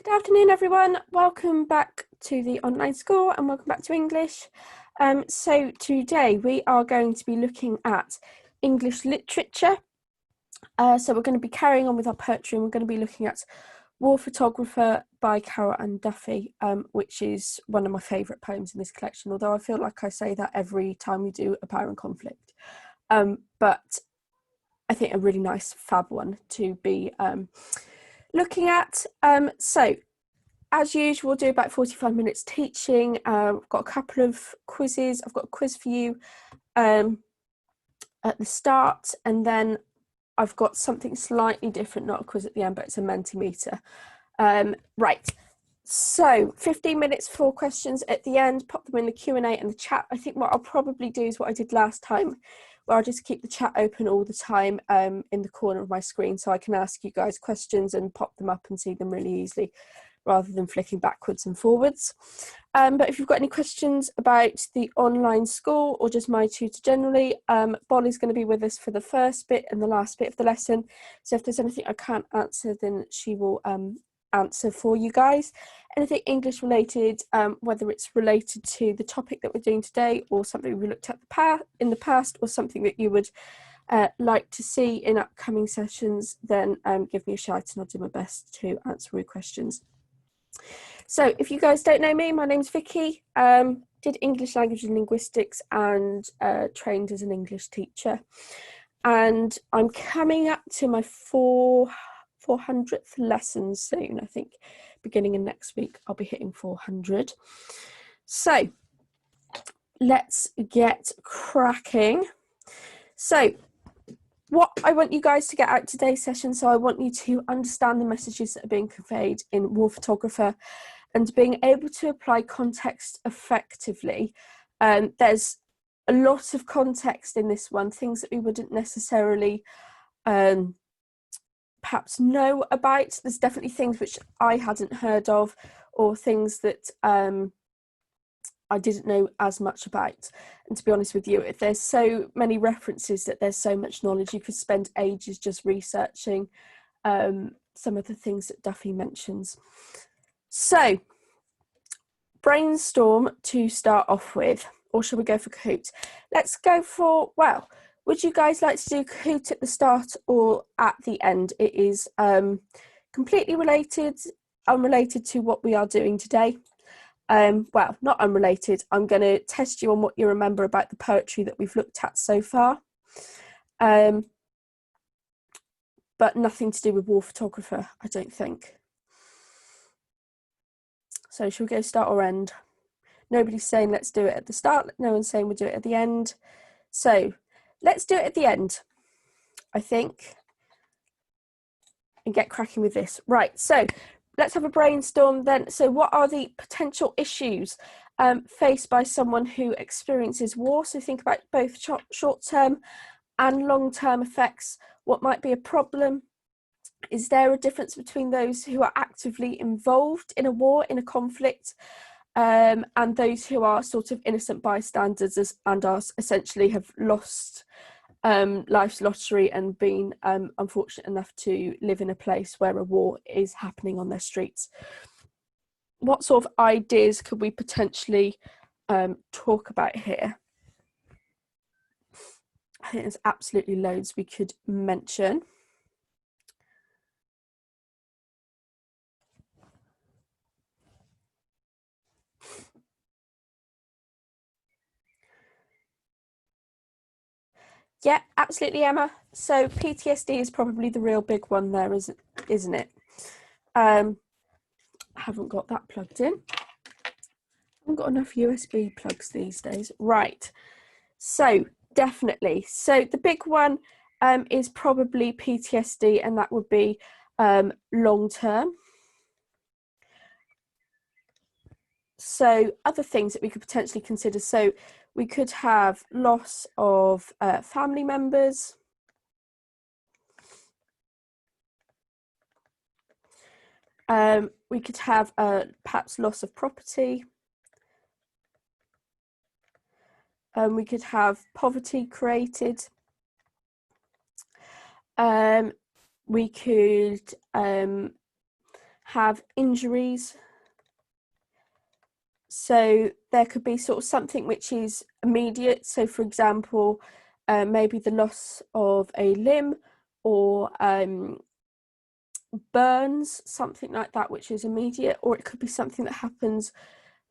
Good afternoon, everyone. Welcome back to the online school and welcome back to English. So today we are going to be looking at English literature. So we're going to be carrying on with our poetry and we're going to be looking at War Photographer by Carol Ann Duffy, which is one of my favourite poems in this collection, although I feel like I say that every time we do a power and conflict. But I think a really nice fab one to be looking at. So as usual, we'll do about 45 minutes teaching. I've got a couple of quizzes. I've got a quiz for you at the start, and then I've got something slightly different, not a quiz at the end, but it's a Mentimeter. Right, so 15 minutes for questions at the end. Pop them in the Q&A and the chat. I think what I'll probably do is what I did last time, where I'll just keep the chat open all the time in the corner of my screen, so I can ask you guys questions and pop them up and see them really easily, rather than flicking backwards and forwards. But if you've got any questions about the online school or just MyTutor generally, Bolly's going to be with us for the first bit and the last bit of the lesson. So if there's anything I can't answer, then she will answer for you guys. Anything English related, whether it's related to the topic that we're doing today or something we looked at in the past or something that you would like to see in upcoming sessions, then give me a shout and I'll do my best to answer all your questions. So if you guys don't know me, my name's Vicki. Did English language and linguistics and trained as an English teacher. And I'm coming up to my 400th lesson soon. I think beginning of next week I'll be hitting 400. So let's get cracking. So what I want you guys to get out today's session, so I want you to understand the messages that are being conveyed in War Photographer and being able to apply context effectively. There's a lot of context in this one, things that we wouldn't necessarily perhaps know about. There's definitely things which I hadn't heard of, or things that I didn't know as much about. And to be honest with you, there's so many references that there's so much knowledge. You could spend ages just researching some of the things that Duffy mentions. So, Brainstorm to start off with, or should we go for Kahoot? Let's go for, well, would you guys like to do Kahoot at the start or at the end? It is completely unrelated to what we are doing today. Well, not unrelated. I'm going to test you on what you remember about the poetry that we've looked at so far. But nothing to do with War Photographer, I don't think. So shall we go start or end? Nobody's saying let's do it at the start. No one's saying we'll do it at the end. So let's do it at the end, I think, and get cracking with this. Right, so let's have a brainstorm then. So what are the potential issues faced by someone who experiences war? So think about both short-term and long-term effects. What might be a problem? Is there a difference between those who are actively involved in a war, in a conflict, and those who are sort of innocent bystanders and are essentially have lost life's lottery and been unfortunate enough to live in a place where a war is happening on their streets? What sort of ideas could we potentially talk about here? I think there's absolutely loads we could mention. Yeah, absolutely, Emma. So PTSD is probably the real big one there, isn't it? I haven't got that plugged in. I haven't got enough USB plugs these days. Right, so definitely. So the big one is probably PTSD, and that would be long term. So other things that we could potentially consider. So we could have loss of family members. We could have perhaps loss of property. We could have poverty created. We could have injuries. So there could be sort of something which is immediate. So for example, maybe the loss of a limb, or burns, something like that, which is immediate, or it could be something that happens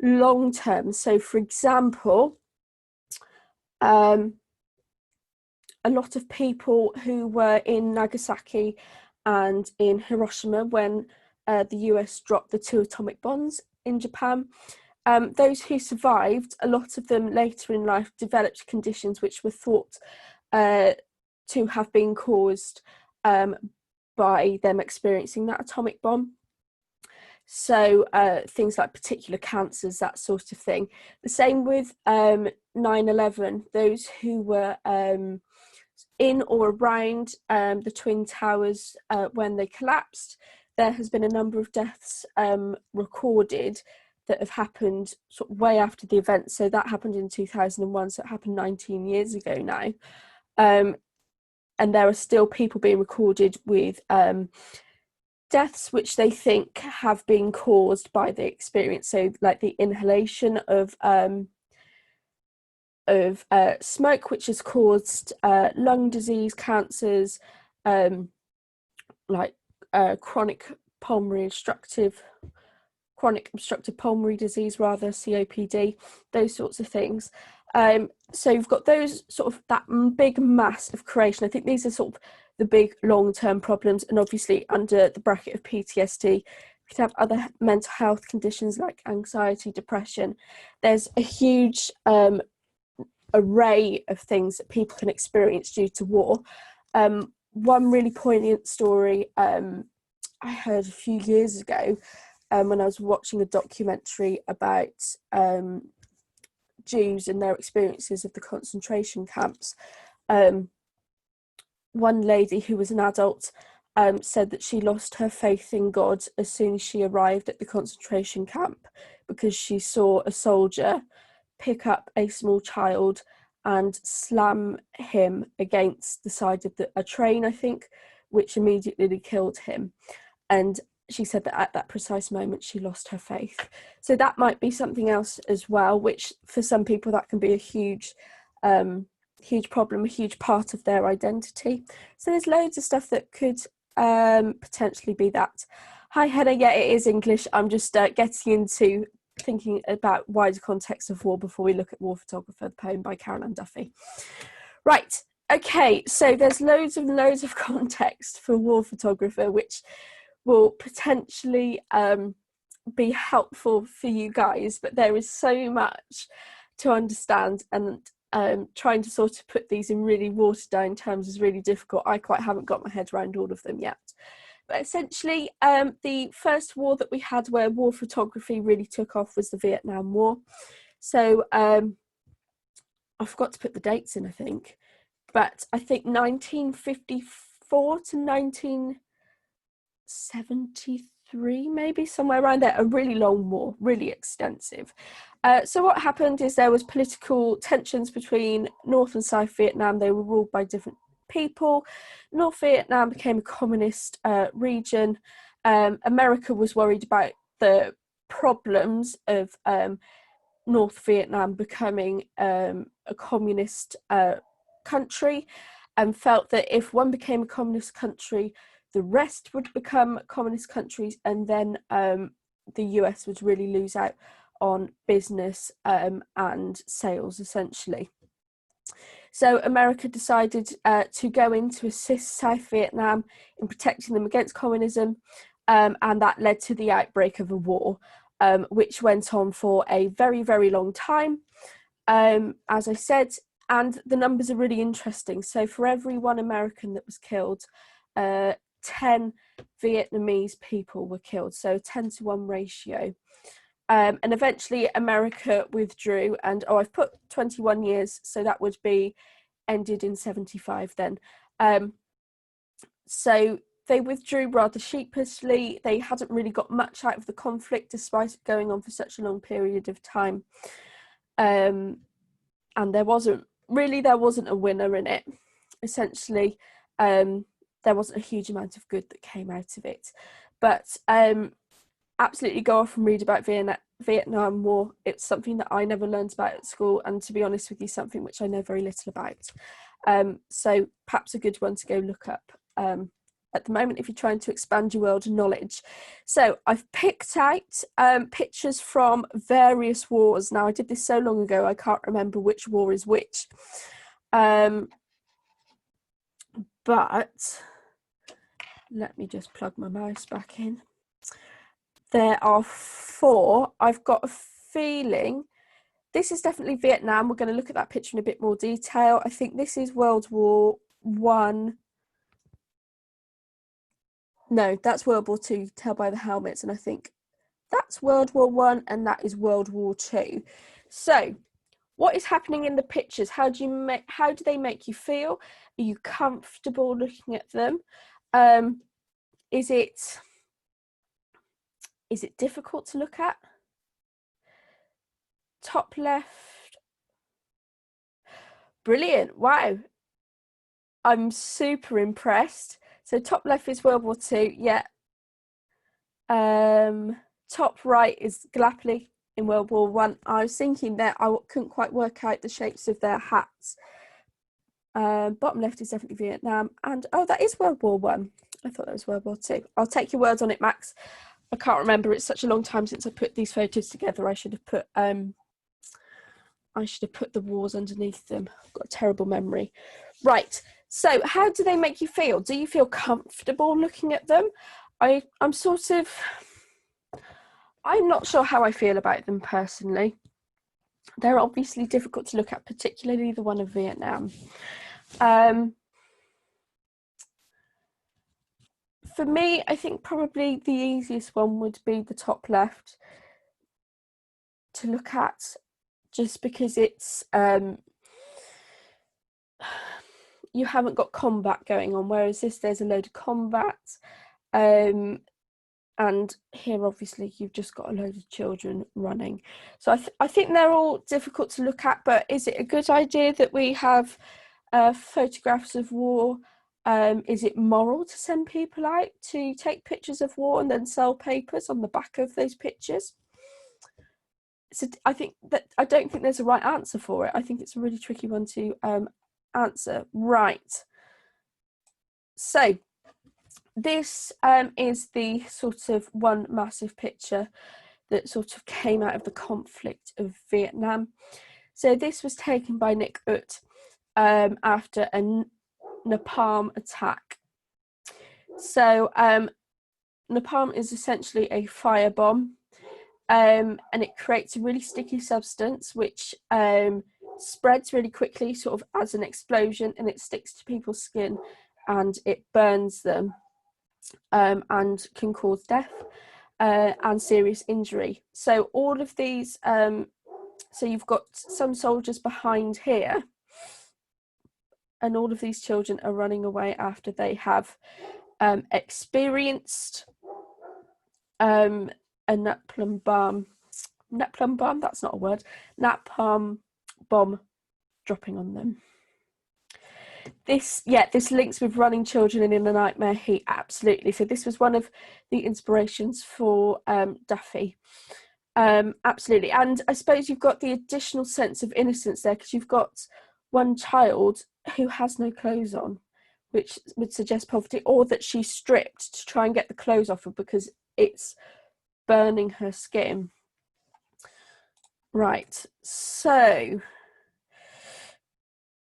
long term. So for example, a lot of people who were in Nagasaki and in Hiroshima when the US dropped the 2 atomic bombs in Japan, those who survived, a lot of them later in life developed conditions which were thought to have been caused by them experiencing that atomic bomb. So things like particular cancers, that sort of thing. The same with 9/11, those who were in or around the Twin Towers when they collapsed. There has been a number of deaths recorded that have happened sort of way after the event. So that happened in 2001, so it happened 19 years ago now. And there are still people being recorded with deaths which they think have been caused by the experience. So like the inhalation of smoke, which has caused lung disease, cancers, like chronic obstructive pulmonary disease, rather, COPD, those sorts of things. So you've got those sort of that big mass of creation. I think these are sort of the big long-term problems, and obviously under the bracket of PTSD, you could have other mental health conditions like anxiety, depression. There's a huge array of things that people can experience due to war. One really poignant story I heard a few years ago when I was watching a documentary about Jews and their experiences of the concentration camps. One lady who was an adult said that she lost her faith in God as soon as she arrived at the concentration camp, because she saw a soldier pick up a small child and slam him against the side of a train, I think, which immediately killed him. And she said that at that precise moment she lost her faith. So that might be something else as well, which for some people that can be a huge problem, a huge part of their identity. So there's loads of stuff that could potentially be that. Hi Heather, yeah, it is English. I'm just getting into thinking about wider context of war before we look at War Photographer, the poem by Carol Ann Duffy. Right, okay, so there's loads of context for War Photographer, which will potentially be helpful for you guys, but there is so much to understand, and trying to sort of put these in really watered down terms is really difficult. I quite haven't got my head around all of them yet. But essentially, the first war that we had where war photography really took off was the Vietnam War. So I forgot to put the dates in, I think, but I think 1954 to 1973, maybe, somewhere around there. A really long war, really extensive. So what happened is there was political tensions between North and South Vietnam. They were ruled by different people. North Vietnam became a communist region. America was worried about the problems of North Vietnam becoming a communist country, and felt that if one became a communist country, the rest would become communist countries, and then the US would really lose out on business and sales, essentially. So America decided to go in to assist South Vietnam in protecting them against communism, and that led to the outbreak of a war, which went on for a very, very long time, as I said, and the numbers are really interesting. So for every one American that was killed, 10 Vietnamese people were killed, so 10-to-1 ratio. And eventually America withdrew, and I've put 21 years, so that would be ended in 75 then. So they withdrew rather sheepishly. They hadn't really got much out of the conflict despite it going on for such a long period of time. And there wasn't a winner in it. Essentially, there wasn't a huge amount of good that came out of it. But absolutely go off and read about Vietnam War. It's something that I never learned about at school, and to be honest with you, something which I know very little about. So perhaps a good one to go look up at the moment if you're trying to expand your world of knowledge. So I've picked out pictures from various wars. Now, I did this so long ago, I can't remember which war is which. But let me just plug my mouse back in. There are 4. I've got a feeling this is definitely Vietnam. We're going to look at that picture in a bit more detail. I think this is World War One. No, that's World War Two, tell by the helmets, and I think that's World War One, and that is World War Two. So, what is happening in the pictures? How do they make you feel? Are you comfortable looking at them? Is it difficult to look at? Top left. Brilliant. Wow. I'm super impressed. So top left is World War Two. Yeah. Top right is Gallipoli in World War One. I was thinking that I couldn't quite work out the shapes of their hats. Bottom left is definitely Vietnam, and oh, that is World War One. I thought that was World War Two. I'll take your words on it, Max. I can't remember. It's such a long time since I put these photos together. I should have put the wars underneath them. I've got a terrible memory. Right. So, how do they make you feel? Do you feel comfortable looking at them? I'm not sure how I feel about them personally. They're obviously difficult to look at, particularly the one of Vietnam. For me, I think probably the easiest one would be the top left to look at, just because it's you haven't got combat going on, whereas there's a load of combat, and here obviously you've just got a load of children running. So I think they're all difficult to look at, but is it a good idea that we have photographs of war? Is it moral to send people out to take pictures of war and then sell papers on the back of those pictures? So I don't think there's a right answer for it. I think it's a really tricky one to answer. Right. So this is the sort of one massive picture that sort of came out of the conflict of Vietnam. So this was taken by Nick Ut after a napalm attack. So napalm is essentially a firebomb, and it creates a really sticky substance which spreads really quickly, sort of as an explosion, and it sticks to people's skin and it burns them, and can cause death and serious injury. So all of these, so you've got some soldiers behind here, and all of these children are running away after they have experienced a napalm bomb, that's not a word, napalm bomb dropping on them. This links with running children and in the nightmare heat, absolutely. So this was one of the inspirations for Duffy. Absolutely. And I suppose you've got the additional sense of innocence there, because you've got one child who has no clothes on, which would suggest poverty, or that she's stripped to try and get the clothes off her because it's burning her skin. Right, so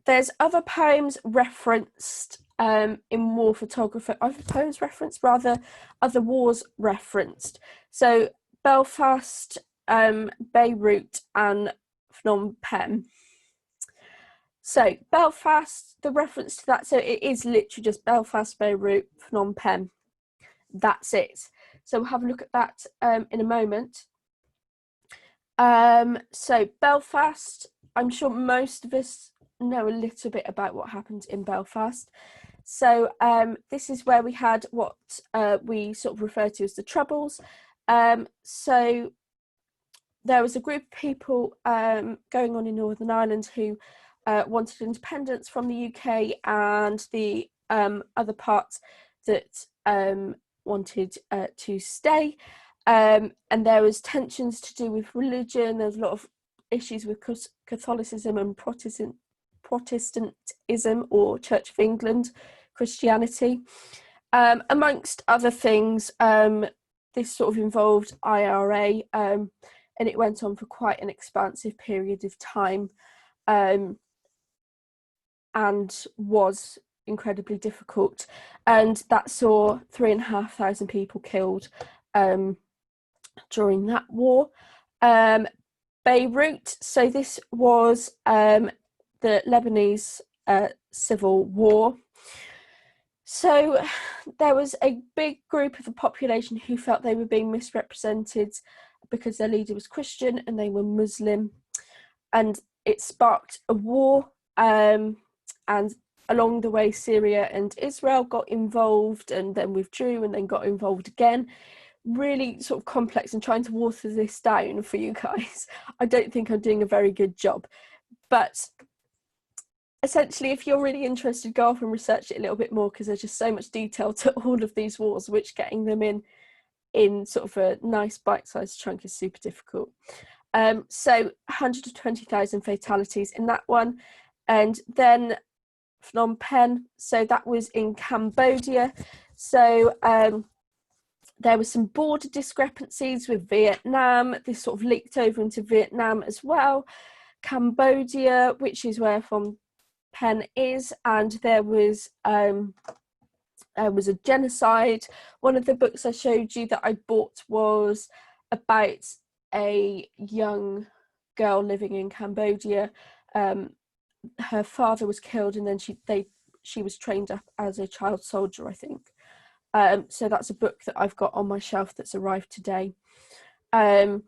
there's other poems referenced in war photography, other wars referenced. So Belfast, Beirut and Phnom Penh. So Belfast, the reference to that, so it is literally just Belfast, Beirut, Phnom Penh. That's it. So we'll have a look at that in a moment. So Belfast, I'm sure most of us know a little bit about what happened in Belfast. So this is where we had what we sort of refer to as the Troubles. So there was a group of people going on in Northern Ireland who wanted independence from the UK, and the other parts that wanted to stay. And there was tensions to do with religion. There's a lot of issues with Catholicism and Protestantism, or Church of England Christianity, amongst other things. This sort of involved IRA, and it went on for quite an expansive period of time, and was incredibly difficult, and that saw 3,500 people killed during that war. Beirut, so this was the Lebanese civil war. So there was a big group of the population who felt they were being misrepresented because their leader was Christian and they were Muslim, and it sparked a war, and along the way Syria and Israel got involved and then withdrew and then got involved again. Really sort of complex, and trying to water this down for you guys, I don't think I'm doing a very good job, but essentially, if you're really interested, go off and research it a little bit more, because there's just so much detail to all of these wars, which getting them in sort of a nice bite-sized chunk is super difficult. So 120,000 fatalities in that one. And then Phnom Penh, so that was in Cambodia. So there were some border discrepancies with Vietnam. This sort of leaked over into Vietnam as well. Cambodia, which is where Phnom Penh is, and there was a genocide. One of the books I showed you that I bought was about a young girl living in Cambodia. Her father was killed, and then she was trained up as a child soldier, I think. So that's a book that I've got on my shelf that's arrived today. So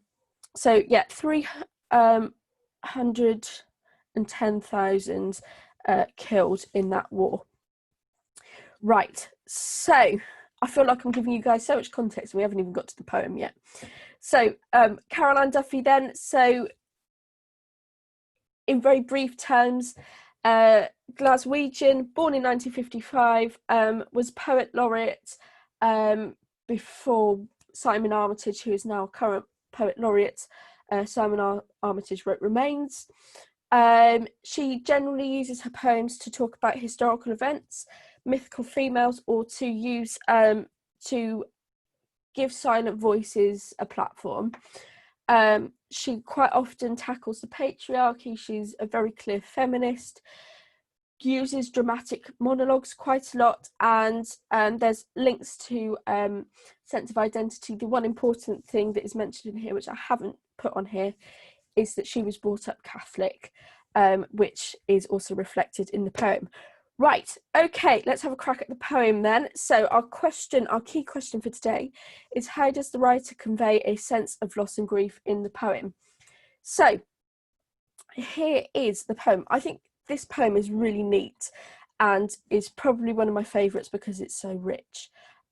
yeah, 310,000 killed in that war. Right, so I feel like I'm giving you guys so much context, and we haven't even got to the poem yet. So Carol Ann Duffy then, so in very brief terms, Glaswegian, born in 1955, was poet laureate before Simon Armitage, who is now current poet laureate. Simon Armitage wrote Remains. She generally uses her poems to talk about historical events, mythical females, or to use to give silent voices a platform. She quite often tackles the patriarchy. She's a very clear feminist, uses dramatic monologues quite a lot, and there's links to sense of identity. The one important thing that is mentioned in here, which I haven't put on here, is that she was brought up Catholic, which is also reflected in the poem. Right, okay, let's have a crack at the poem then. So our key question for today is, how does the writer convey a sense of loss and grief in the poem? So here is the poem. I think this poem is really neat and is probably one of my favourites because it's so rich.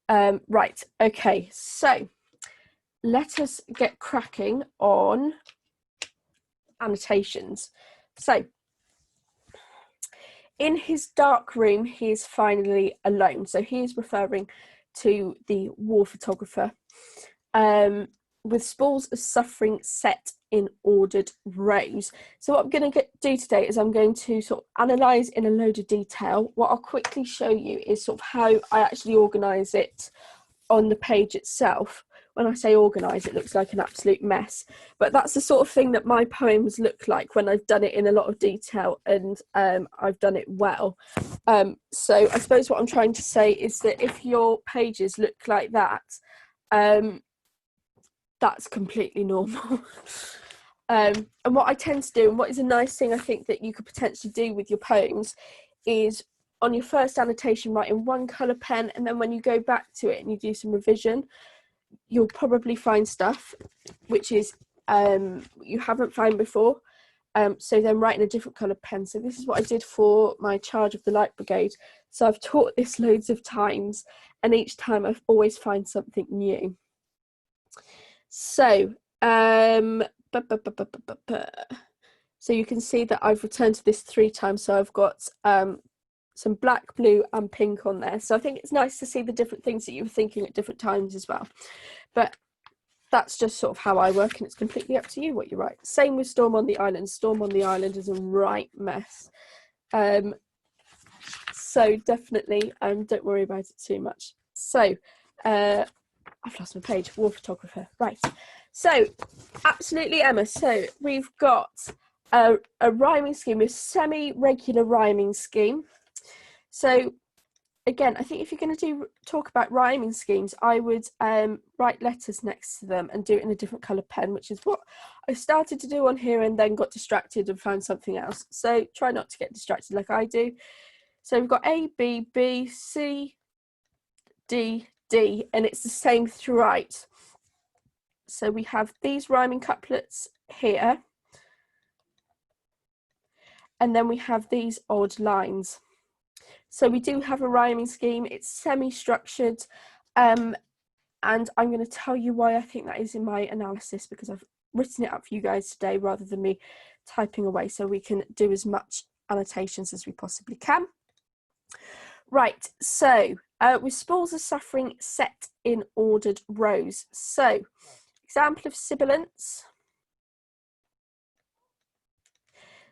Right, okay, so let us get cracking on annotations. So, in his dark room, he is finally alone. So he is referring to the war photographer, with spools of suffering set in ordered rows. So what I'm going to do today is I'm going to sort of analyse in a load of detail. What I'll quickly show you is sort of how I actually organise it on the page itself. When I say organise, it looks like an absolute mess, but that's the sort of thing that my poems look like when I've done it in a lot of detail and I've done it well. So I suppose what I'm trying to say is that if your pages look like that, that's completely normal. And what I tend to do, and what is a nice thing I think that you could potentially do with your poems, is on your first annotation write in one colour pen, and then when you go back to it and you do some revision, you'll probably find stuff which is you haven't found before, so then write in a different colour pen. So this is what I did for my Charge of the Light Brigade. So I've taught this loads of times, and each time I've always find something new. So so you can see that I've returned to this 3 times, so I've got some black, blue and pink on there. So I think it's nice to see the different things that you were thinking at different times as well. But that's just sort of how I work, and it's completely up to you what you write. Same with Storm on the Island. Storm on the Island is a right mess. So definitely don't worry about it too much. So I've lost my page. War photographer. Right. So absolutely, Emma. So we've got a rhyming scheme, a semi-regular rhyming scheme. So again, I think if you're going to talk about rhyming schemes, I would write letters next to them and do it in a different colour pen, which is what I started to do on here and then got distracted and found something else. So try not to get distracted like I do. So we've got A, B, B, C, D, D, and it's the same throughout. So we have these rhyming couplets here, and then we have these odd lines. So we do have a rhyming scheme. It's semi-structured, and I'm going to tell you why I think that is in my analysis, because I've written it up for you guys today rather than me typing away, so we can do as much annotations as we possibly can. Right, so with spools of suffering set in ordered rows. So example of sibilants.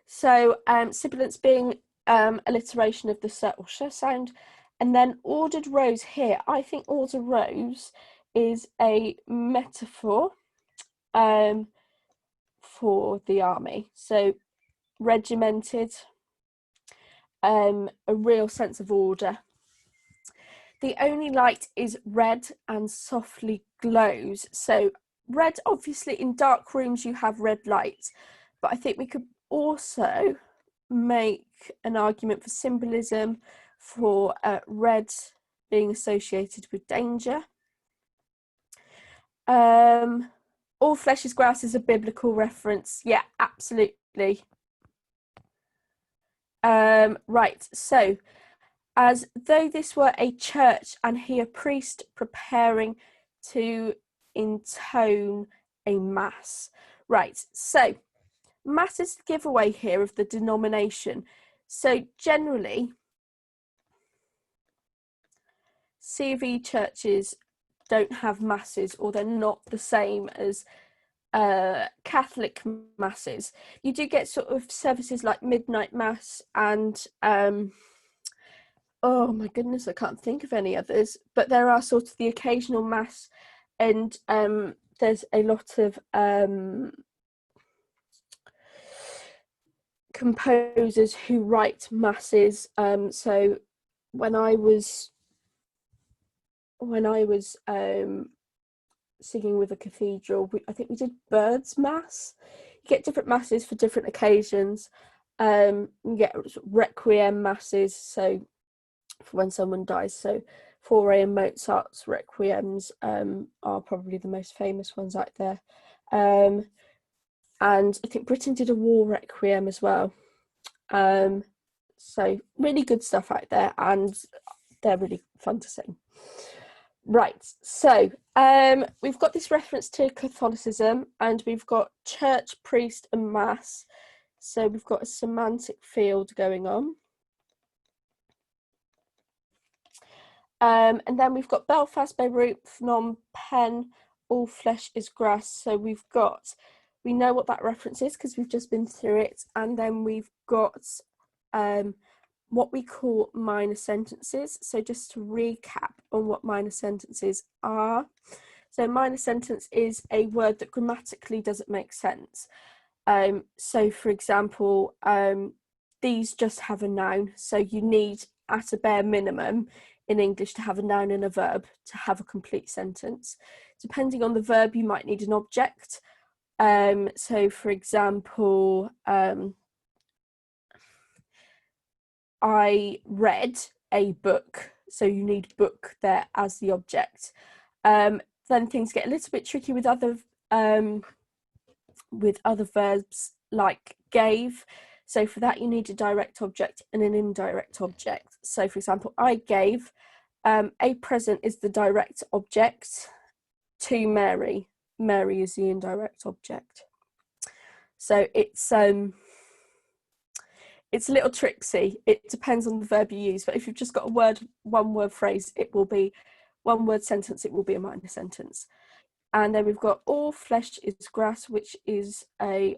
So sibilants being alliteration of the s or sh sound, and then ordered rows here. I think ordered rows is a metaphor for the army. So regimented, a real sense of order. The only light is red and softly glows. So red, obviously in dark rooms you have red light, but I think we could also make an argument for symbolism for red being associated with danger. All flesh is grass is a biblical reference. Yeah, absolutely. Right, so as though this were a church and he a priest preparing to intone a mass. Right, so mass is the giveaway here of the denomination. So generally, C of E churches don't have masses, or they're not the same as Catholic masses. You do get sort of services like midnight mass and oh my goodness, I can't think of any others, but there are sort of the occasional mass, and there's a lot of composers who write masses. So when I was singing with a cathedral, I think we did birds mass. You get different masses for different occasions. You get requiem masses, so for when someone dies. So Fauré and Mozart's requiems are probably the most famous ones out there. And I think Britain did a war requiem as well. So really good stuff out there, and they're really fun to sing. Right, so we've got this reference to Catholicism, and we've got church, priest and mass. So we've got a semantic field going on. And then we've got Belfast, Beirut, Phnom Penh, all flesh is grass. So we know what that reference is because we've just been through it. And then we've got what we call minor sentences. So just to recap on what minor sentences are. So minor sentence is a word that grammatically doesn't make sense. So for example, these just have a noun. So you need, at a bare minimum in English, to have a noun and a verb to have a complete sentence. Depending on the verb, you might need an object. So for example, I read a book, so you need book there as the object. Then things get a little bit tricky with other verbs like gave. So for that you need a direct object and an indirect object. So for example, I gave a present is the direct object to Mary. Mary is the indirect object. So it's a little tricksy. It depends on the verb you use, but if you've just got a one word phrase, it will be one word sentence, it will be a minor sentence. And then we've got all flesh is grass, which is a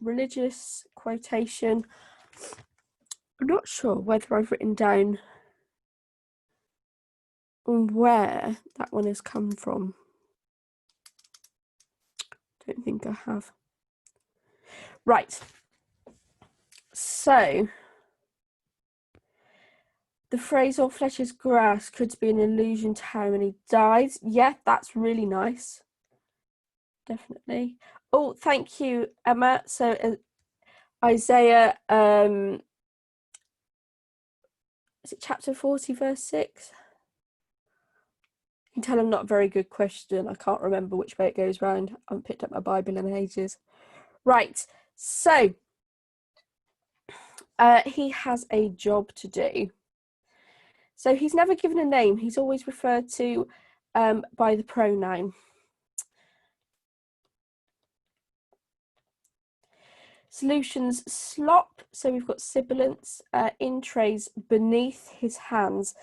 religious quotation. I'm not sure whether I've written down where that one has come from. Don't think I have. Right. So the phrase all flesh is grass could be an allusion to how many died. Yeah, that's really nice. Definitely. Oh, thank you, Emma. So Isaiah, is it chapter 40, verse 6? You can tell I'm not a very good question. I can't remember which way it goes round. I haven't picked up my Bible in ages. Right, so he has a job to do. So he's never given a name. He's always referred to by the pronoun. Solutions: slop. So we've got sibilants in trays beneath his hands,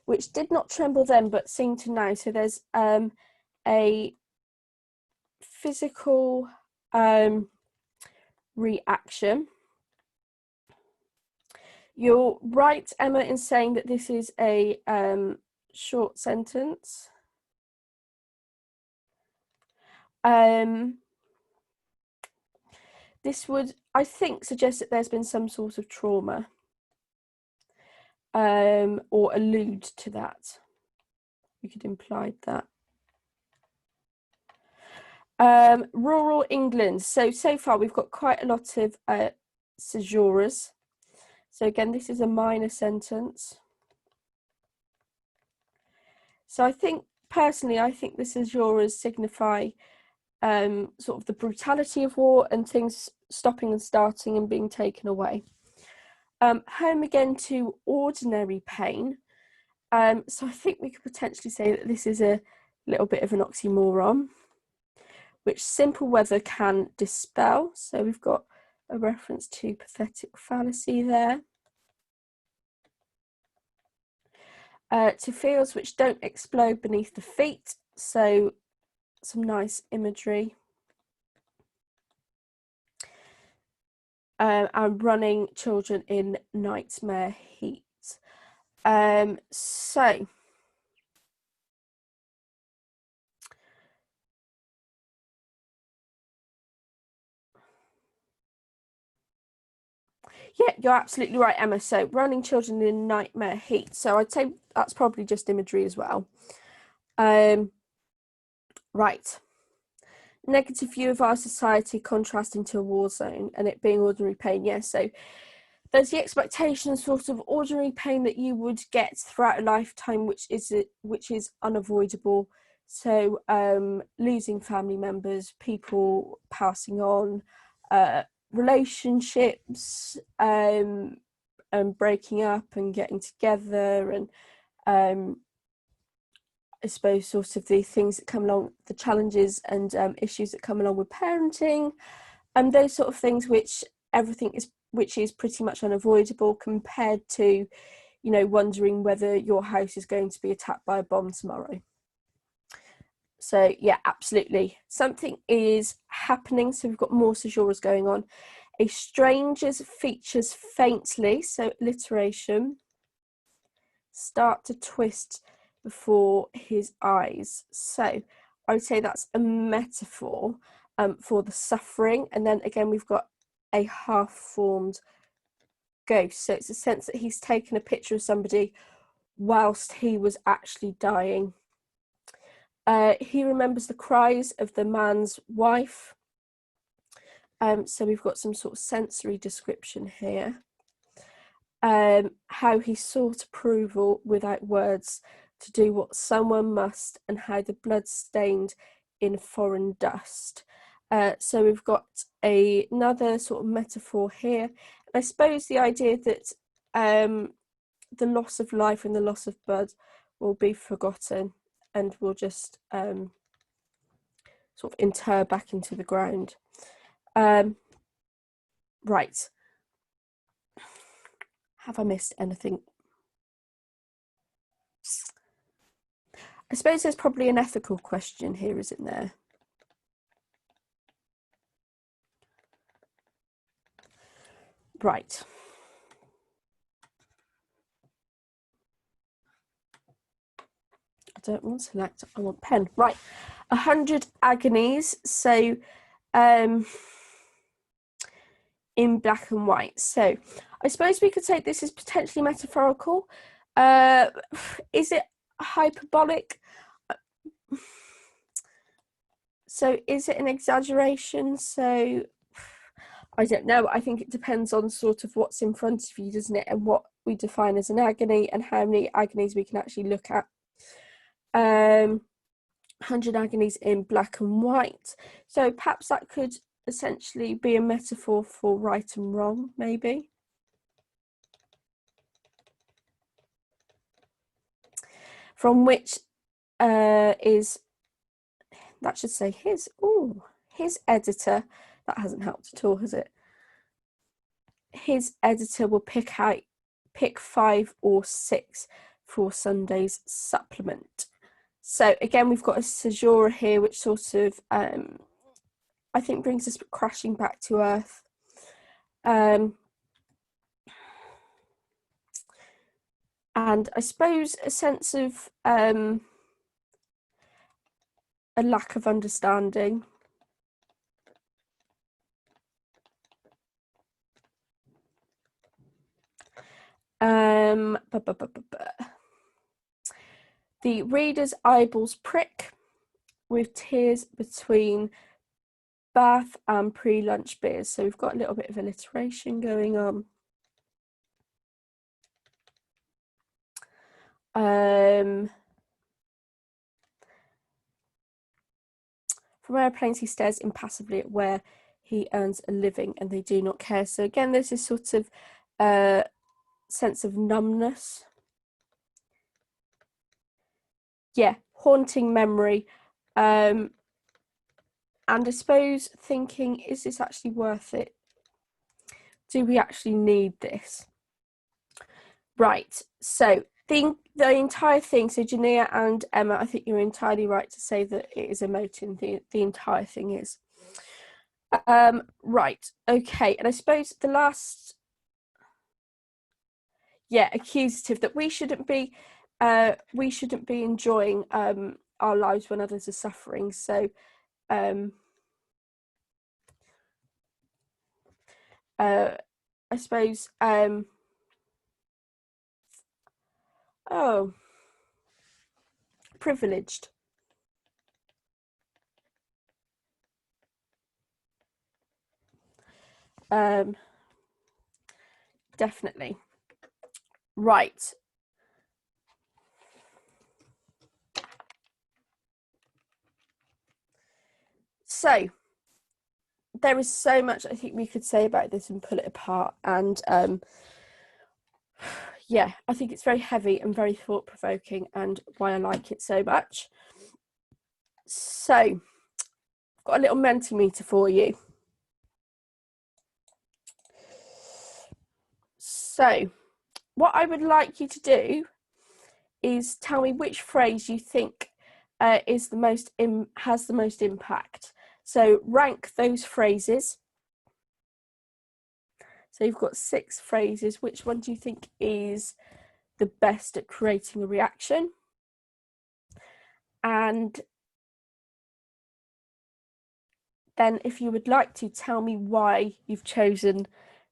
which did not tremble then, but seem to now. So there's a physical reaction. You're right, Emma, in saying that this is a short sentence. This would, I think, suggest that there's been some sort of trauma, or allude to that. We could imply that. Rural England. So far we've got quite a lot of caesuras. So again, this is a minor sentence. So I think, personally, I think the caesuras signify sort of the brutality of war and things stopping and starting and being taken away. Home again to ordinary pain. So I think we could potentially say that this is a little bit of an oxymoron, which simple weather can dispel. So we've got a reference to pathetic fallacy there. To fields which don't explode beneath the feet. So some nice imagery. And running children in nightmare heat. So yeah, you're absolutely right, Emma. So running children in nightmare heat. So I'd say that's probably just imagery as well. Right. Negative view of our society contrasting to a war zone and it being ordinary pain. Yes, so there's the expectation sort of ordinary pain that you would get throughout a lifetime, which is unavoidable. So losing family members, people passing on, relationships, and breaking up and getting together, and I suppose sort of the things that come along, the challenges and issues that come along with parenting, and those sort of things which is pretty much unavoidable, compared to, you know, wondering whether your house is going to be attacked by a bomb tomorrow. So yeah, absolutely. Something is happening. So we've got more caesuras going on. A stranger's features faintly, so alliteration, start to twist before his eyes. So I would say that's a metaphor for the suffering. And then again, we've got a half-formed ghost. So it's a sense that he's taken a picture of somebody whilst he was actually dying. He remembers the cries of the man's wife. So we've got some sort of sensory description here. How he sought approval without words to do what someone must, and how the blood stained in foreign dust. So we've got another sort of metaphor here. I suppose the idea that the loss of life and the loss of blood will be forgotten and will just sort of inter back into the ground. Right. Have I missed anything? I suppose there's probably an ethical question here, isn't there? Right. I don't want select, I want pen. Right. 100 agonies. So in black and white. So I suppose we could say this is potentially metaphorical. Is it hyperbolic? So is it an exaggeration? So I don't know. I think it depends on sort of what's in front of you, doesn't it? And what we define as an agony and how many agonies we can actually look at. 100 agonies in black and white. So perhaps that could essentially be a metaphor for right and wrong, maybe. From which is, that should say his editor. That hasn't helped at all, has it? His editor will pick 5 or 6 for Sunday's supplement. So again, we've got a caesura here, which sort of I think brings us crashing back to earth. And I suppose a sense of a lack of understanding. The reader's eyeballs prick with tears between bath and pre-lunch beers. So we've got a little bit of alliteration going on. From airplanes he stares impassively at where he earns a living and they do not care. So again, there's this sort of sense of numbness. Yeah, haunting memory. And I suppose thinking, is this actually worth it? Do we actually need this? Right, so the entire thing, so Jania and Emma, I think you're entirely right to say that it is emoting, the entire thing is. Right, okay, and I suppose the last, yeah, accusative, that we shouldn't be enjoying our lives when others are suffering. So I suppose oh, privileged. Definitely. Right. So there is so much I think we could say about this and pull it apart, and yeah, I think it's very heavy and very thought-provoking, and why I like it so much. So I've got a little Mentimeter for you. So what I would like you to do is tell me which phrase you think is the most has the most impact. So rank those phrases. So you've got 6 phrases. Which one do you think is the best at creating a reaction? And then if you would like to, tell me why you've chosen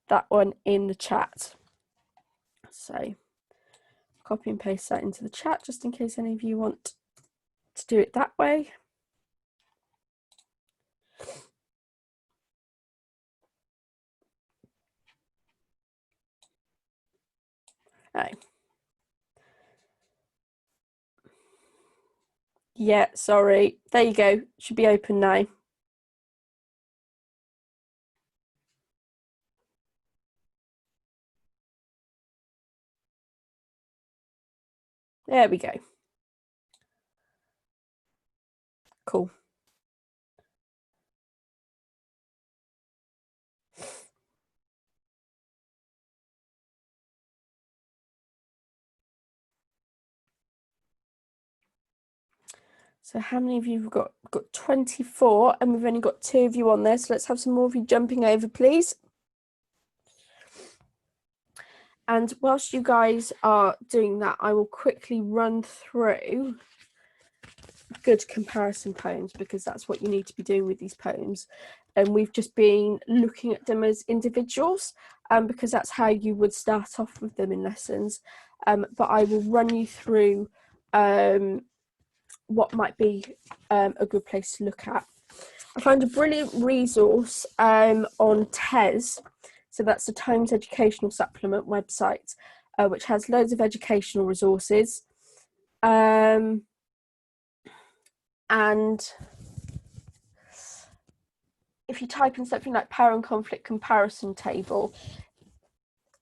that one in the chat. So copy and paste that into the chat just in case any of you want to do it that way. Oh. Yeah, sorry. There you go. Should be open now. There we go. Cool. So how many of you have got? We've got 24, and we've only got 2 of you on there. So let's have some more of you jumping over, please. And whilst you guys are doing that, I will quickly run through good comparison poems, because that's what you need to be doing with these poems. And we've just been looking at them as individuals, because that's how you would start off with them in lessons. But I will run you through what might be a good place to look at. I found a brilliant resource on TES, so that's the Times Educational Supplement website, which has loads of educational resources. And if you type in something like parent conflict comparison table,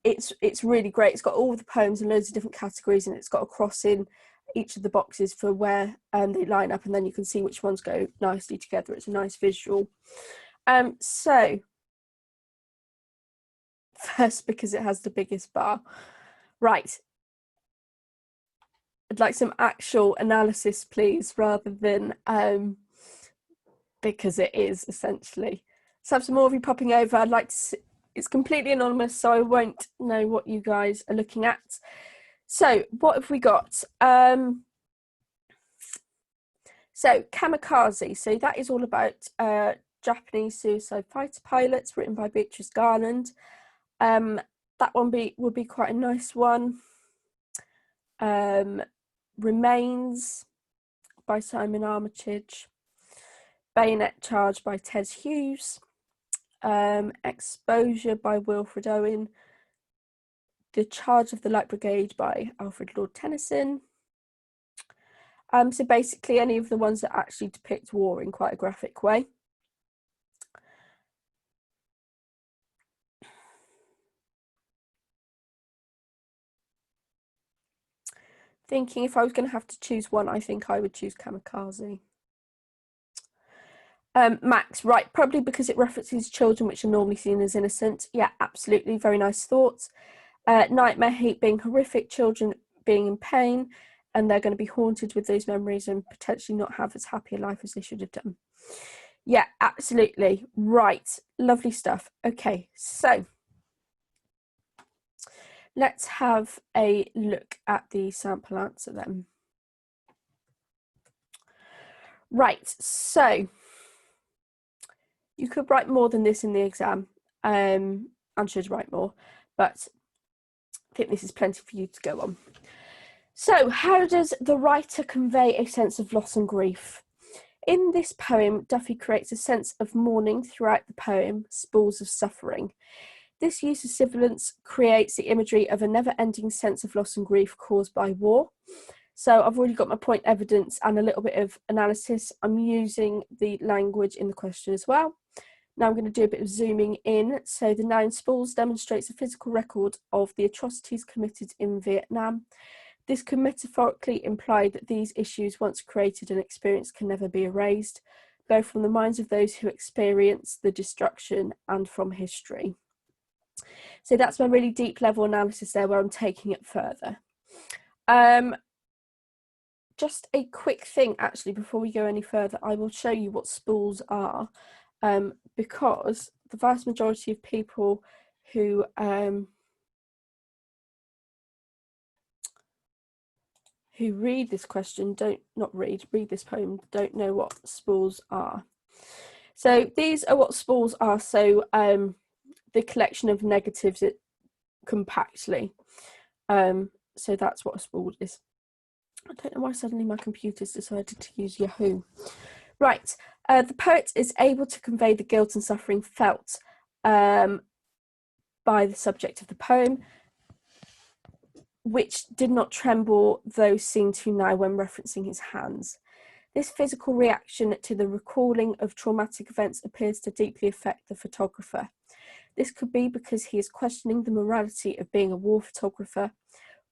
it's really great. It's got all the poems in loads of different categories, and it's got a cross in each of the boxes for where they line up, and then you can see which ones go nicely together. It's a nice visual. So first, because it has the biggest bar, right, I'd like some actual analysis, please, rather than because it is essentially. Let's have some more of you popping over. I'd like to see, it's completely anonymous, so I won't know what you guys are looking at. So what have we got? So Kamikaze, so that is all about Japanese suicide fighter pilots, written by Beatrice Garland. That one would be quite a nice one. Remains by Simon Armitage. Bayonet Charge by Tes Hughes. Exposure by Wilfred Owen. The Charge of the Light Brigade by Alfred Lord Tennyson. So basically any of the ones that actually depict war in quite a graphic way. Thinking if I was going to have to choose one, I think I would choose Kamikaze. Max, right, probably because it references children which are normally seen as innocent. Yeah, absolutely, very nice thoughts. Nightmare Heat being horrific, children being in pain, and they're going to be haunted with those memories and potentially not have as happy a life as they should have done. Yeah, absolutely, right, lovely stuff. Okay, so let's have a look at the sample answer then. Right, so you could write more than this in the exam, and should write more, but I think this is plenty for you to go on. So, how does the writer convey a sense of loss and grief? In this poem, Duffy creates a sense of mourning throughout the poem, spools of suffering. This use of sibilance creates the imagery of a never-ending sense of loss and grief caused by war. So I've already got my point evidence and a little bit of analysis. I'm using the language in the question as well. Now I'm going to do a bit of zooming in. So the noun spools demonstrates a physical record of the atrocities committed in Vietnam. This could metaphorically imply that these issues, once created and experienced, can never be erased, both from the minds of those who experience the destruction and from history. So that's my really deep level analysis there, where I'm taking it further. Just a quick thing, actually, before we go any further, I will show you what spools are, because the vast majority of people who read this question read this poem don't know what spools are. So these are what spools are. So the collection of negatives compactly. So that's what a spool is. I don't know why suddenly my computer's decided to use Yahoo. Right, the poet is able to convey the guilt and suffering felt by the subject of the poem, which did not tremble though seen to now when referencing his hands. This physical reaction to the recalling of traumatic events appears to deeply affect the photographer. This could be because he is questioning the morality of being a war photographer,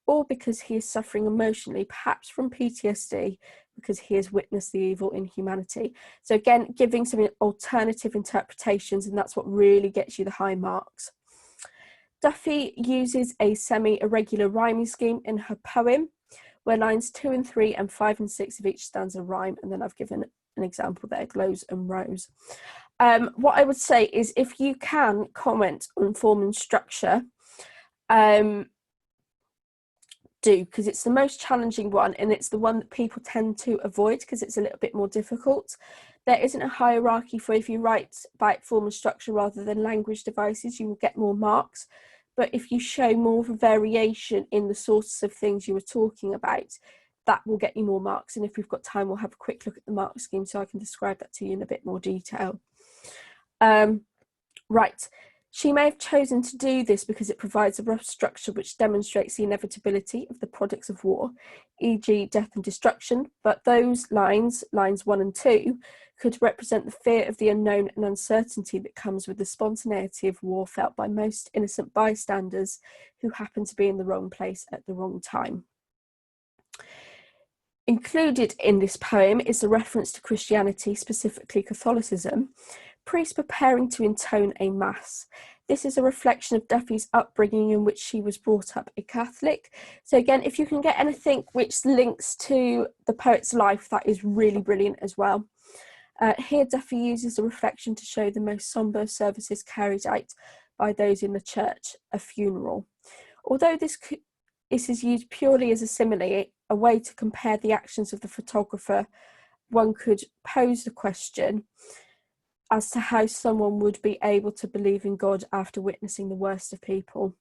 or because he is suffering emotionally, perhaps from PTSD, because he has witnessed the evil in humanity. So again, giving some alternative interpretations, and that's what really gets you the high marks. Duffy uses a semi-irregular rhyming scheme in her poem, where lines 2 and 3 and 5 and 6 of each stanza rhyme, and then I've given an example there, glows and rose. What I would say is, if you can comment on form and structure, do, because it's the most challenging one and it's the one that people tend to avoid because it's a little bit more difficult. There isn't a hierarchy for if you write by form and structure rather than language devices, you will get more marks. But if you show more of a variation in the sources of things you were talking about, that will get you more marks. And if we've got time, we'll have a quick look at the mark scheme so I can describe that to you in a bit more detail. Right. She may have chosen to do this because it provides a rough structure which demonstrates the inevitability of the products of war, e.g. death and destruction, but those lines 1 and 2, could represent the fear of the unknown and uncertainty that comes with the spontaneity of war felt by most innocent bystanders who happen to be in the wrong place at the wrong time. Included in this poem is a reference to Christianity, specifically Catholicism, priests preparing to intone a mass. This is a reflection of Duffy's upbringing in which she was brought up a Catholic. So again, if you can get anything which links to the poet's life, that is really brilliant as well. Here Duffy uses a reflection to show the most sombre services carried out by those in the church, a funeral. Although this is used purely as a simile, a way to compare the actions of the photographer, one could pose the question as to how someone would be able to believe in God after witnessing the worst of people,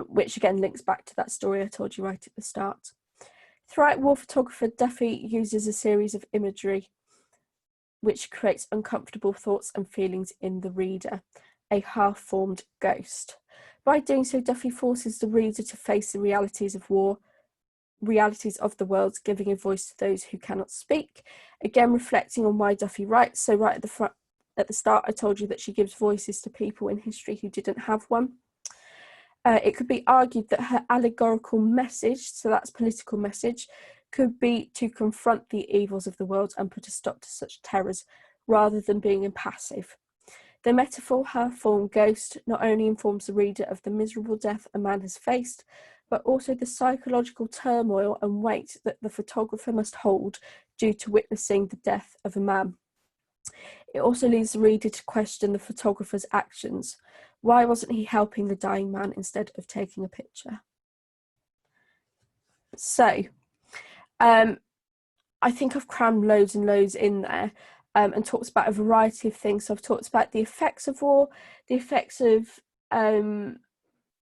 which again links back to that story I told you right at the start. Throughout War Photographer, Duffy uses a series of imagery which creates uncomfortable thoughts and feelings in the reader, a half-formed ghost. By doing so, Duffy forces the reader to face the realities of war, realities of the world, giving a voice to those who cannot speak. Again, reflecting on why Duffy writes. So right at the start, I told you that she gives voices to people in history who didn't have one. It could be argued that her allegorical message, so that's political message, could be to confront the evils of the world and put a stop to such terrors, rather than being impassive. The metaphor, half-formed ghost, not only informs the reader of the miserable death a man has faced, but also the psychological turmoil and weight that the photographer must hold due to witnessing the death of a man. It also leads the reader to question the photographer's actions. Why wasn't he helping the dying man instead of taking a picture? So, I think I've crammed loads and loads in there and talked about a variety of things. So I've talked about the effects of war, the effects of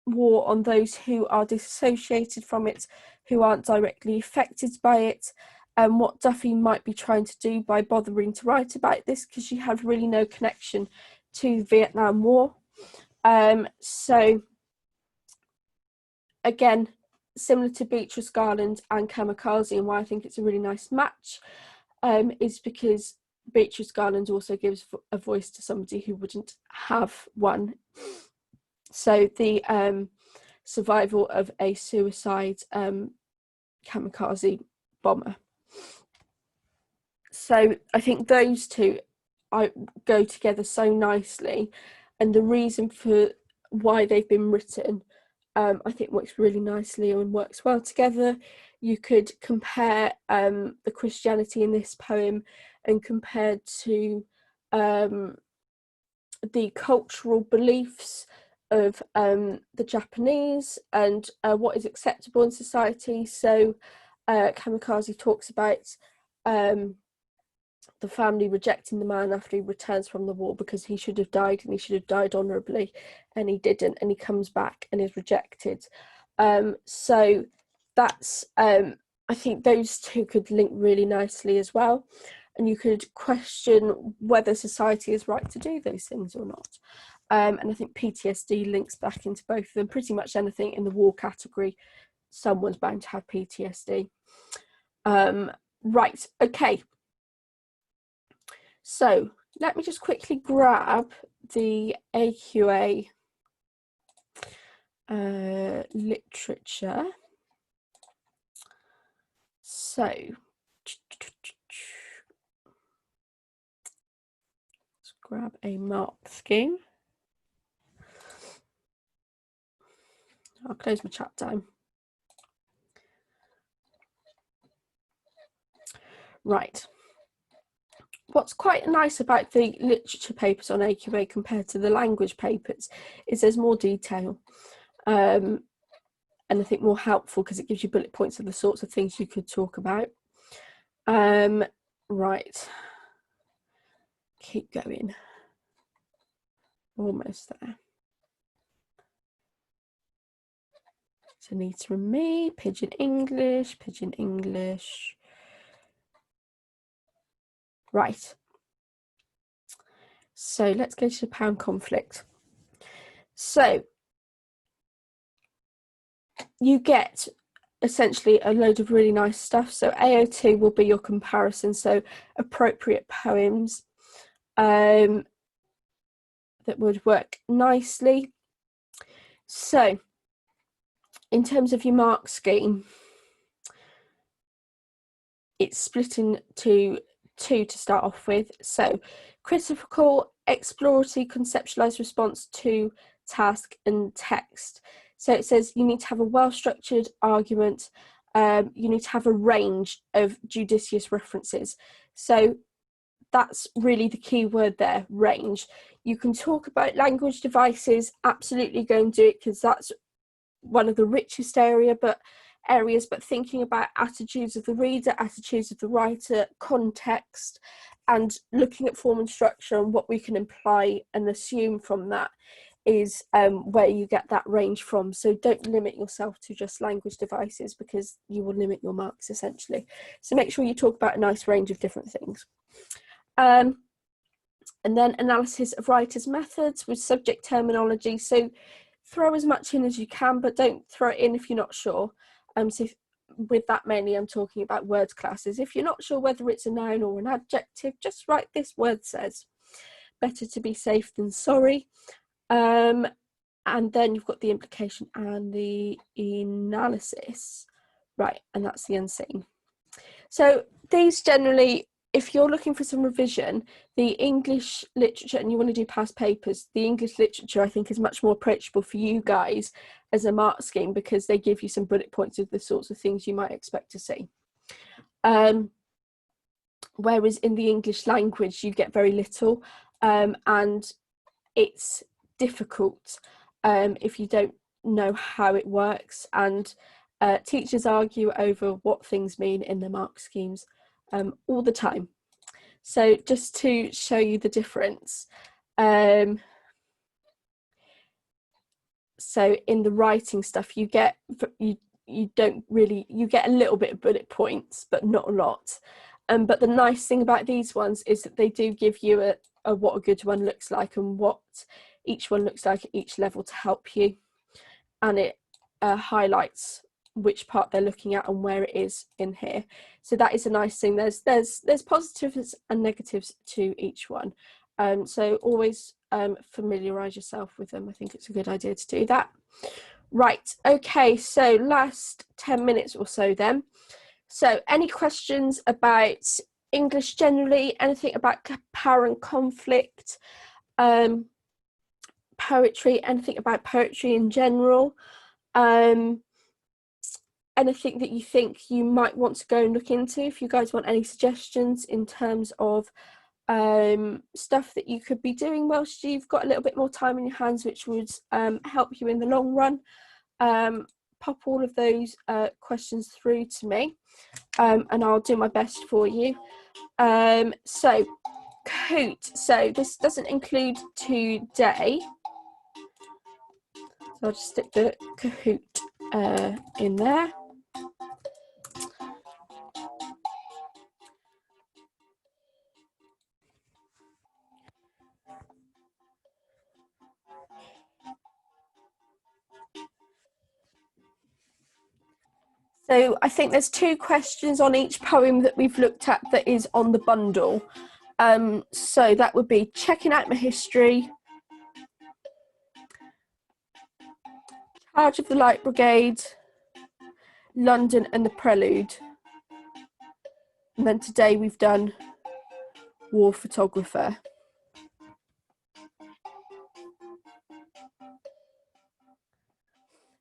war on those who are disassociated from it, who aren't directly affected by it, and what Duffy might be trying to do by bothering to write about this, because she had really no connection to the Vietnam War. So again, similar to Beatrice Garland and Kamikaze, and why I think it's a really nice match is because Beatrice Garland also gives a voice to somebody who wouldn't have one. So the survival of a suicide kamikaze bomber. So I think those two go together so nicely, and the reason for why they've been written I think works really nicely and works well together. You could compare the Christianity in this poem and compared to the cultural beliefs of the Japanese and what is acceptable in society. So Kamikaze talks about the family rejecting the man after he returns from the war because he should have died, and he should have died honourably, and he didn't, and he comes back and is rejected. So that's I think those two could link really nicely as well, and you could question whether society is right to do those things or not. And I think PTSD links back into both of them. Pretty much anything in the war category, someone's bound to have PTSD. Right, okay. So let me just quickly grab the AQA literature. So let's grab a mark scheme. I'll close my chat down. Right. What's quite nice about the literature papers on AQA compared to the language papers is there's more detail. anything more helpful because it gives you bullet points of the sorts of things you could talk about. Right, keep going. Almost there. So needs from me, Pigeon English, Pigeon English. Right. So let's go to the pound conflict. So you get essentially a load of really nice stuff. So AO2 will be your comparison, so appropriate poems that would work nicely. So in terms of your mark scheme, it's split into two to start off with. So critical, exploratory, conceptualized response to task and text. So it says you need to have a well-structured argument. You need to have a range of judicious references. So that's really the key word there, range. You can talk about language devices, absolutely go and do it because that's one of the richest areas, but thinking about attitudes of the reader, attitudes of the writer, context, and looking at form and structure and what we can imply and assume from that is where you get that range from. So don't limit yourself to just language devices because you will limit your marks essentially. So make sure you talk about a nice range of different things. And then analysis of writers' methods with subject terminology. So throw as much in as you can, but don't throw it in if you're not sure. So with that mainly I'm talking about word classes. If you're not sure whether it's a noun or an adjective, just write this word says. Better to be safe than sorry. And then you've got the implication and the analysis. Right, and that's the unseen. So these generally, if you're looking for some revision, the English literature, and you want to do past papers, the English literature I think is much more approachable for you guys as a mark scheme because they give you some bullet points of the sorts of things you might expect to see. Whereas in the English language you get very little, and it's difficult if you don't know how it works, and teachers argue over what things mean in the mark schemes all the time. So just to show you the difference, so in the writing stuff you get you get a little bit of bullet points but not a lot, but the nice thing about these ones is that they do give you a what a good one looks like and what each one looks like at each level to help you, and it highlights which part they're looking at and where it is in here. So that is a nice thing. There's positives and negatives to each one, so always familiarize yourself with them. I think it's a good idea to do that. Right, okay, so last 10 minutes or so then. So any questions about English generally, anything about power and conflict, poetry, anything about poetry in general, anything that you think you might want to go and look into? If you guys want any suggestions in terms of stuff that you could be doing whilst you've got a little bit more time in your hands, which would help you in the long run, pop all of those questions through to me, and I'll do my best for you. So Kahoot, so this doesn't include today, so I'll just stick the Kahoot in there. So I think there's 2 questions on each poem that we've looked at that is on the bundle. So that would be checking out my history, Charge of the Light Brigade, London and the Prelude. And then today we've done War Photographer.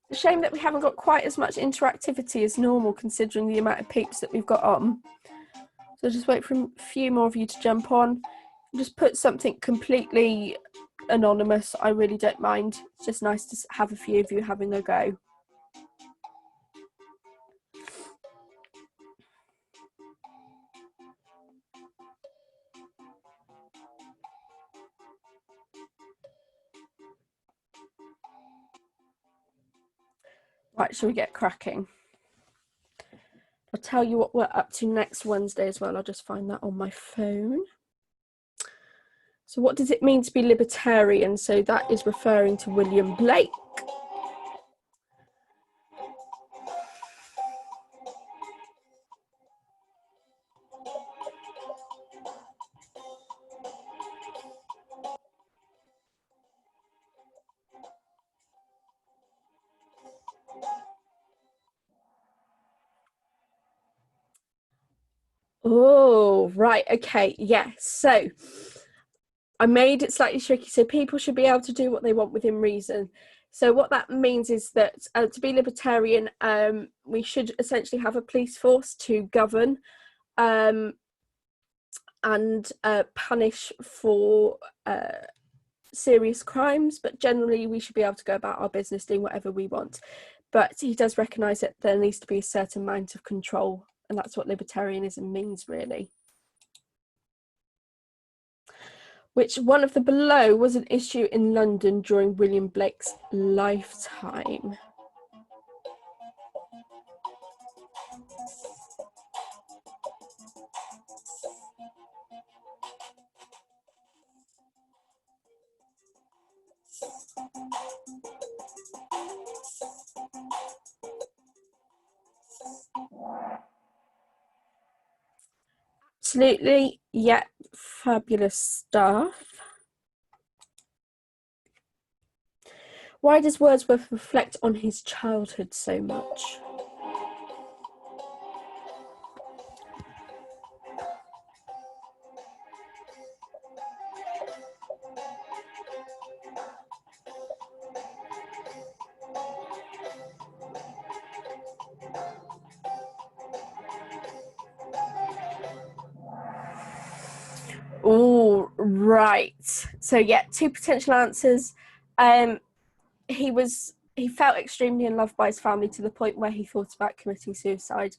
It's a shame that we haven't got quite as much interactivity as normal considering the amount of peeps that we've got on. So just wait for a few more of you to jump on. Just put something completely anonymous, I really don't mind. It's just nice to have a few of you having a go. Right, shall we get cracking? I'll tell you what we're up to next Wednesday as well. I'll just find that on my phone. So what does it mean to be libertarian? So that is referring to William Blake. Oh, right. Okay. Yes. So I made it slightly tricky. So people should be able to do what they want within reason. So what that means is that to be libertarian, we should essentially have a police force to govern and punish for serious crimes, but generally we should be able to go about our business doing whatever we want. But he does recognise that there needs to be a certain amount of control, and that's what libertarianism means, really. Which one of the below was an issue in London during William Blake's lifetime? Absolutely, yeah, fabulous stuff. Why does Wordsworth reflect on his childhood so much? Oh, right. So yeah, two potential answers. He felt extremely in love by his family to the point where he thought about committing suicide.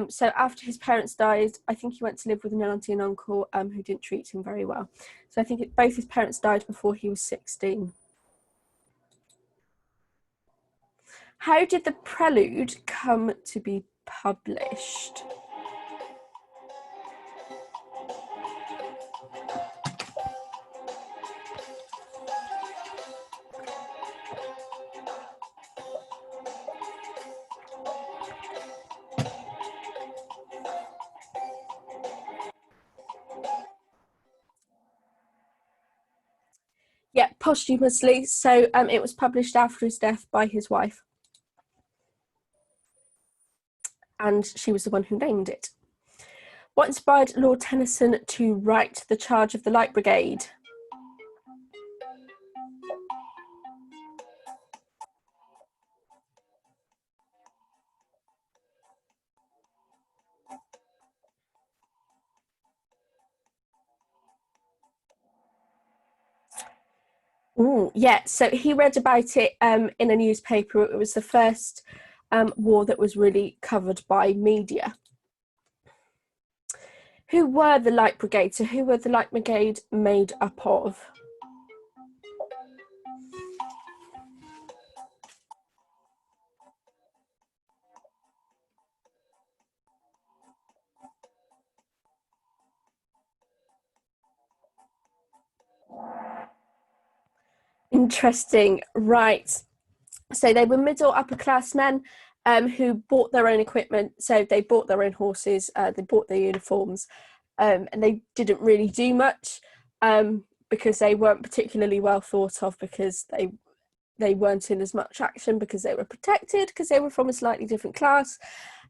So after his parents died, I think he went to live with an auntie and uncle who didn't treat him very well. So I think both his parents died before he was 16. How did the Prelude come to be published? Yeah, posthumously. So it was published after his death by his wife. And she was the one who named it. What inspired Lord Tennyson to write The Charge of the Light Brigade? Ooh, yeah, so he read about it in a newspaper. It was the first war that was really covered by media. Who were the Light Brigade? So who were the Light Brigade made up of? Interesting, right. So they were middle upper class men who bought their own equipment. So they bought their own horses, they bought their uniforms, and they didn't really do much because they weren't particularly well thought of, because they weren't in as much action, because they were protected, because they were from a slightly different class.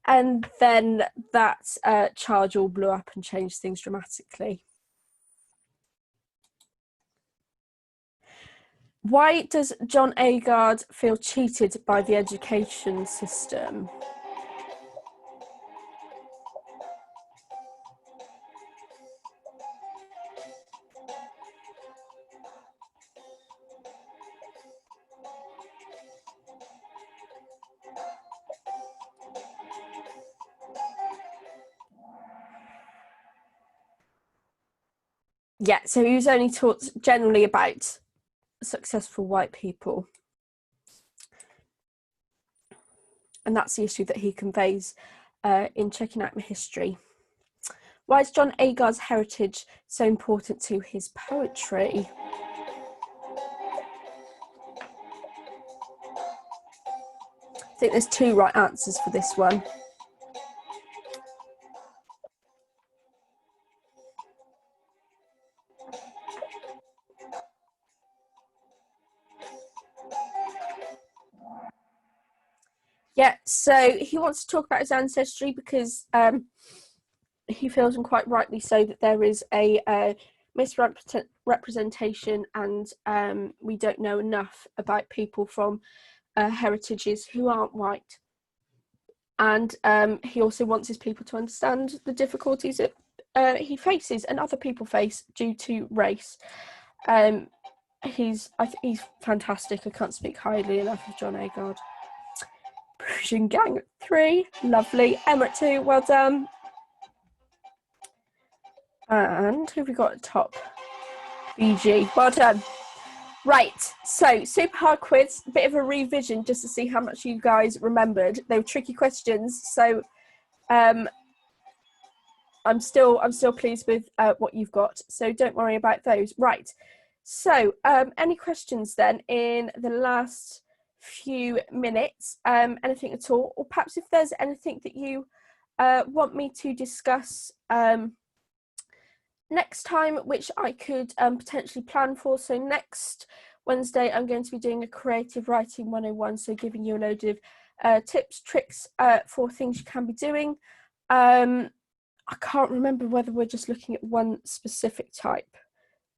And then that charge all blew up and changed things dramatically. Why does John Agard feel cheated by the education system? Yeah, so he was only taught generally about successful white people. and that's the issue that he conveys in checking out my history. Why is John Agard's heritage so important to his poetry? I think there's 2 right answers for this one. Yeah, so he wants to talk about his ancestry because he feels, and quite rightly so, that there is a misrepresentation and we don't know enough about people from heritages who aren't white. And he also wants his people to understand the difficulties that he faces and other people face due to race. He's fantastic. I can't speak highly enough of John Agard. Persian Gang at 3, lovely. Emma at 2, well done. And who have we got at top? BG, well done. Right, so super hard quiz, a bit of a revision just to see how much you guys remembered. They were tricky questions, so I'm still pleased with what you've got, so don't worry about those. Right, so any questions then in the last few minutes, anything at all, or perhaps if there's anything that you want me to discuss next time, which I could potentially plan for. So next Wednesday I'm going to be doing a creative writing 101, so giving you a load of tips, tricks for things you can be doing. I can't remember whether we're just looking at one specific type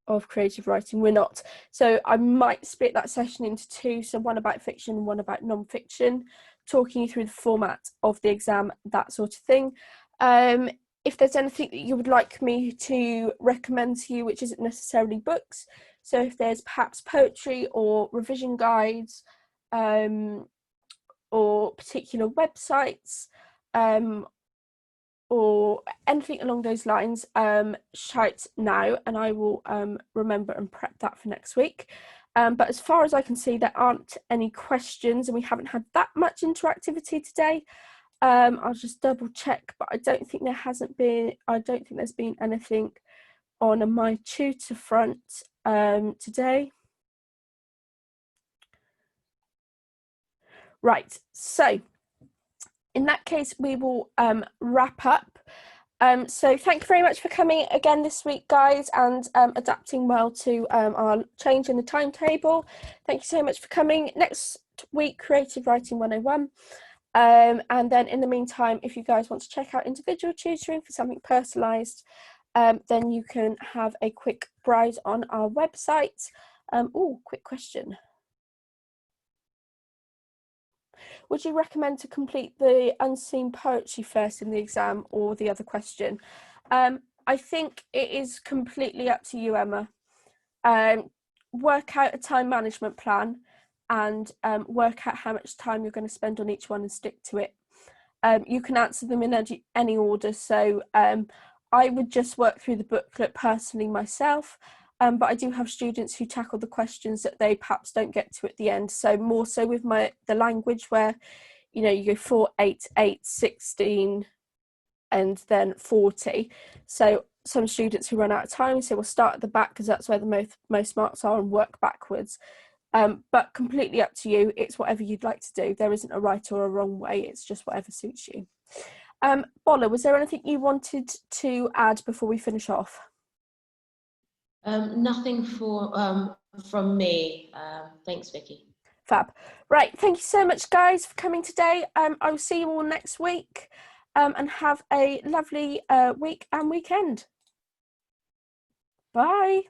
of creative writing. We're not, so I might split that session into 2, so one about fiction and one about non-fiction, talking you through the format of the exam, that sort of thing. If there's anything that you would like me to recommend to you, which isn't necessarily books, so if there's perhaps poetry or revision guides or particular websites or anything along those lines, shout now and I will remember and prep that for next week. But as far as I can see, there aren't any questions and we haven't had that much interactivity today. I'll just double check, but I don't think there's been anything on a MyTutor front today. Right, so in that case, we will wrap up. So thank you very much for coming again this week, guys, and adapting well to our change in the timetable. Thank you so much for coming. Next week, Creative Writing 101. And then in the meantime, if you guys want to check out individual tutoring for something personalised, then you can have a quick browse on our website. Quick question. Would you recommend to complete the unseen poetry first in the exam or the other question? I think it is completely up to you, Emma. Work out a time management plan and work out how much time you're going to spend on each one and stick to it. You can answer them in any order, so I would just work through the booklet personally myself, but I do have students who tackle the questions that they perhaps don't get to at the end, so more so with the language where you go 4, 8, 8, 16 and then 40. So some students who run out of time say we'll start at the back because that's where the most marks are and work backwards. But completely up to you. It's whatever you'd like to do. There isn't a right or a wrong way. It's just whatever suits you. Bola, was there anything you wanted to add before we finish off? Nothing from me. Thanks, Vicky. Fab. Right. Thank you so much, guys, for coming today. I will see you all next week and have a lovely week and weekend. Bye.